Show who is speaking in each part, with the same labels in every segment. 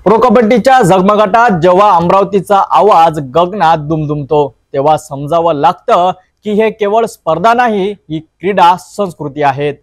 Speaker 1: Pro कबड्डीच्या झगमगाटात जेव्हा अमरावतीचा आवाज गगनात दुमदुमतो तेव्हा समजावं लागतं की हे केवळ स्पर्धा नाही, ही क्रीडा संस्कृती आहेत।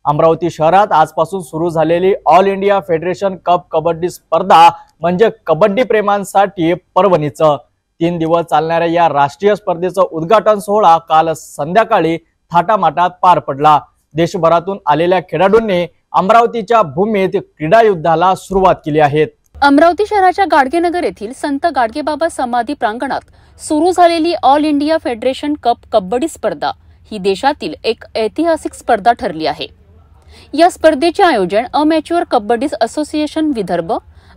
Speaker 1: अमरावती शहरात आजपासून सुरू झालेली all India federation cup kabaddi स्पर्धा म्हणजे कबड्डी प्रेमांसाठी पर्वणीचं 3 दिवस चालणाऱ्या या राष्ट्रीय स्पर्धेचं उद्घाटन सोहळा काल संध्याकाळी थाटामाटात पार पडला। देशभरातून आलेल्या खेळाडूंनी अमरावतीच्या भूमीत क्रीडा युद्धाला सुरुवात केली आहे।
Speaker 2: अमरावती शहराच्या गाडगेनगर येथील संत गाडगेबाबा समाधी प्रांगणात सुरू झालेली all India federation cup kabaddi स्पर्धा ही देशातील एक ऐतिहासिक स्पर्धा ठरली आहे। या स्पर्धेचे आयोजन अमॅच्युअर कबड्डी असोसिएशन विदर्भ,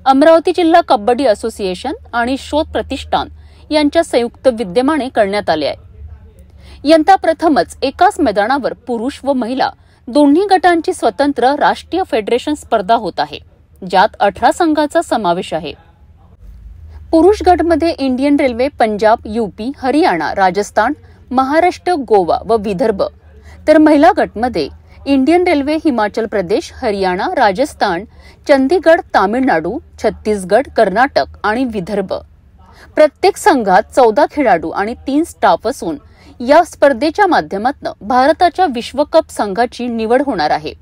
Speaker 2: अमरावती जिल्हा कबड्डी असोसिएशन आणि शोध प्रतिष्ठान यांच्या संयुक्त विद्यमाने करण्यात आले आहे। यंदा प्रथमच एकाच मैदानावर पुरुष व महिला दोन्ही गटांची स्वतंत्र राष्ट्रीय फेडरेशन स्पर्धा होत आहे, ज्यात 18 संघाचा समावेश आहे। पुरुष गटमध्ये Indian railway, Punjab, UP, Haryana, Rajasthan, Maharashtra, Goa व विदर्भ, तर महिला गटमध्ये इंडियन रेल्वे, हिमाचल प्रदेश, हरियाणा, राजस्थान, चंदीगड, तामिळनाडू, छत्तीसगड, कर्नाटक आणि विदर्भ। प्रत्येक संघात 14 खेळाडू आणि 3 स्टाफ असून या स्पर्धेच्या माध्यमातून भारताच्या विश्वकप संघाची निवड होणार आहे।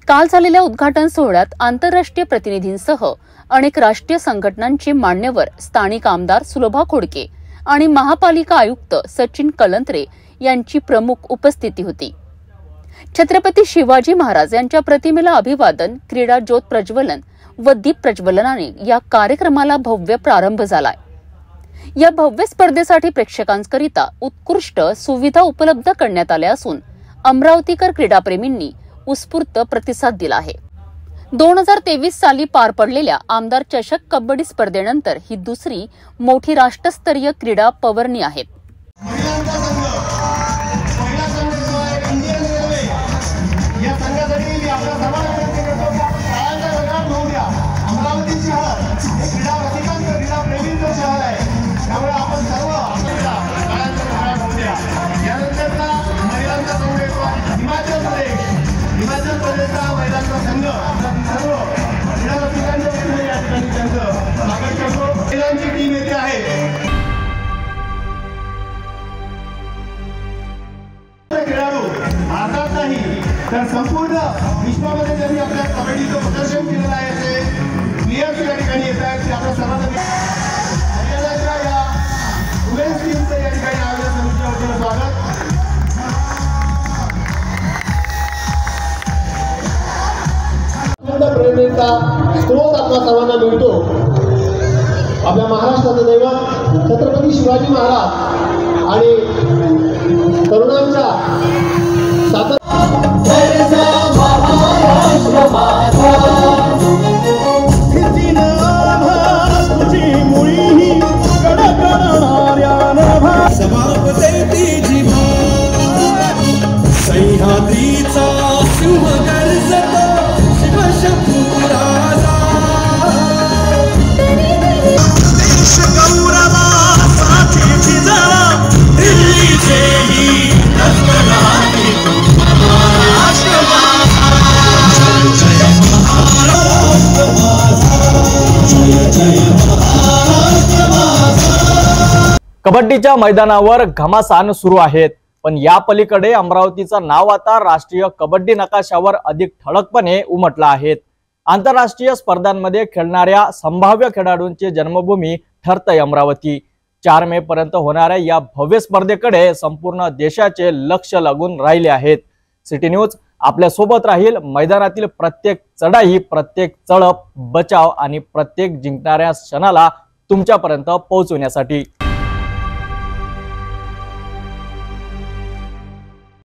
Speaker 2: काल झालेल्या उद्घाटन सोहळ्यात आंतरराष्ट्रीय प्रतिनिधींसह अनेक राष्ट्रीय संघटनांचे मान्यवर, स्थानिक आमदार सुलभा खोडके आणि महापालिका आयुक्त सचिन कलंत्रे यांची प्रमुख उपस्थिती होती। छत्रपती शिवाजी महाराज यांच्या प्रतिमेला अभिवादन, क्रीडा ज्योत प्रज्वलन व दीप प्रज्वलनाने या कार्यक्रमाला भव्य प्रारंभ झालाय। या भव्य स्पर्धेसाठी प्रेक्षकांकरिता उत्कृष्ट सुविधा उपलब्ध करण्यात आल्या असून अमरावतीकर क्रीडाप्रेमींनी उत्स्फूर्त प्रतिसाद दिला आहे। 2023 साली पार पडलेल्या आमदार चषक कबड्डी स्पर्धेनंतर ही दुसरी मोठी राष्ट्रस्तरीय क्रीडा पर्वणी आहे।
Speaker 3: भारतात नाही तर संपूर्ण विश्वामध्ये त्यांनी आपल्या कबड्डीचं प्रदर्शन केलेलं आहे। असे प्लेयर्स या ठिकाणी येत आहेत की आपल्या सर्वांना हरियाणाच्या या वुमेन्स टीमचं या ठिकाणी आपल्या समितीच्या वतीनं स्वागत। प्रेरणेचा स्रोत आपल्या सर्वांना मिळतो। आपल्या महाराष्ट्राचं दैवत छत्रपती शिवाजी महाराज आणि तरुणांच्या
Speaker 1: कबड्डीच्या मैदानावर घमासान सुरू आहेत, पण या पलीकडे अमरावतीचं नाव आता राष्ट्रीय कबड्डी नकाशावर अधिक ठळकपणे उमटलं आहे। आंतरराष्ट्रीय स्पर्धांमध्ये खेळणाऱ्या संभाव्य खेळाडूंची जन्मभूमी ठरतंय अमरावती। 4 मे पर्यंत होणाऱ्या या भव्य स्पर्धेकडे संपूर्ण देशाचे लक्ष लागून राहिले आहेत। सिटी न्यूज आपल्या सोबत राहील मैदानातील प्रत्येक चढाई, प्रत्येक चढप, बचाव आणि प्रत्येक जिंकणाऱ्या क्षणाला तुमच्यापर्यंत पोहोचवण्यासाठी।